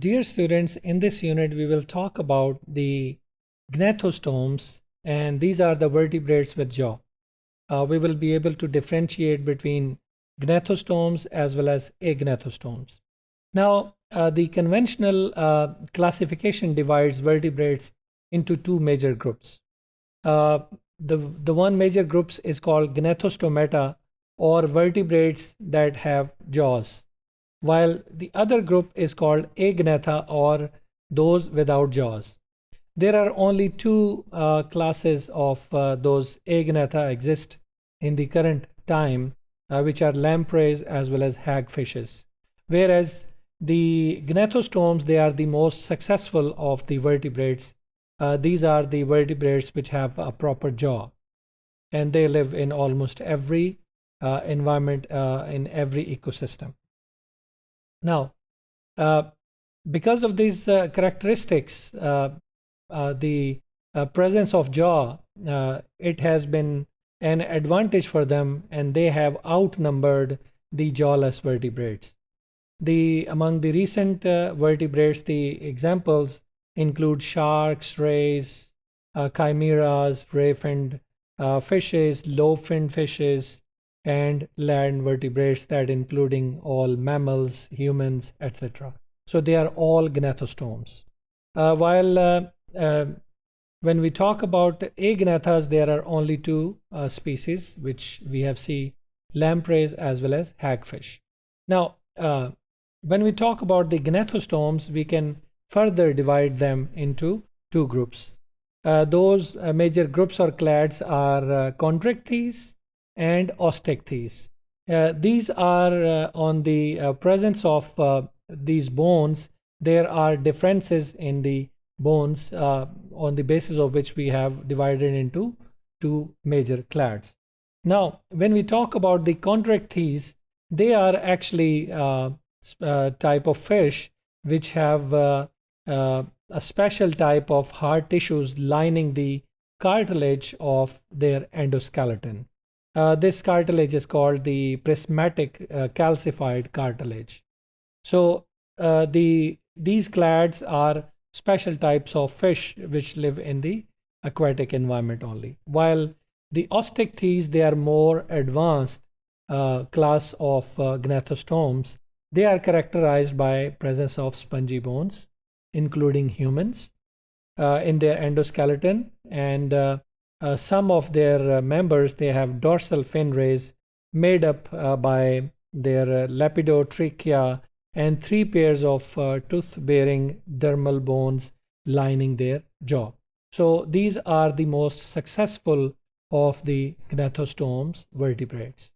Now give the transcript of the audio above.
Dear students, in this unit we will talk about the gnathostomes, and these are the vertebrates with jaw. We will be able to differentiate between gnathostomes as well as agnathostomes. Now, the conventional classification divides vertebrates into two major groups. The one major group is called Gnathostomata, or vertebrates that have jaws, while the other group is called Agnatha, or those without jaws. There are only two classes of those Agnatha exist in the current time, which are lampreys as well as hagfishes. Whereas the gnathostomes, they are the most successful of the vertebrates. These are the vertebrates which have a proper jaw, and they live in almost every environment, in every ecosystem. Now, because of these characteristics, the presence of jaw, it has been an advantage for them, and they have outnumbered the jawless vertebrates. Among the recent vertebrates, the examples include sharks, rays, chimeras, ray-finned fishes, lobe-finned fishes, and land vertebrates, that including all mammals, humans, etc. So they are all gnathostomes. While when we talk about agnathas, there are only two species, which we have seen: lampreys as well as hagfish. Now, when we talk about the gnathostomes, we can further divide them into two groups. Those major groups or clades are chondrichthyes and osteichthyes. These are on the presence of these bones. There are differences in the bones on the basis of which we have divided into two major clades. Now, when we talk about the chondrichthyes, they are actually a type of fish which have a special type of hard tissues lining the cartilage of their endoskeleton. This cartilage is called the prismatic calcified cartilage. So these clades are special types of fish which live in the aquatic environment only, while the osteichthyes, they are more advanced class of gnathostomes. They are characterized by presence of spongy bones, including humans, in their endoskeleton, and some of their members, they have dorsal fin rays made up by their lepidotrachea and three pairs of tooth-bearing dermal bones lining their jaw. So these are the most successful of the gnathostomes vertebrates.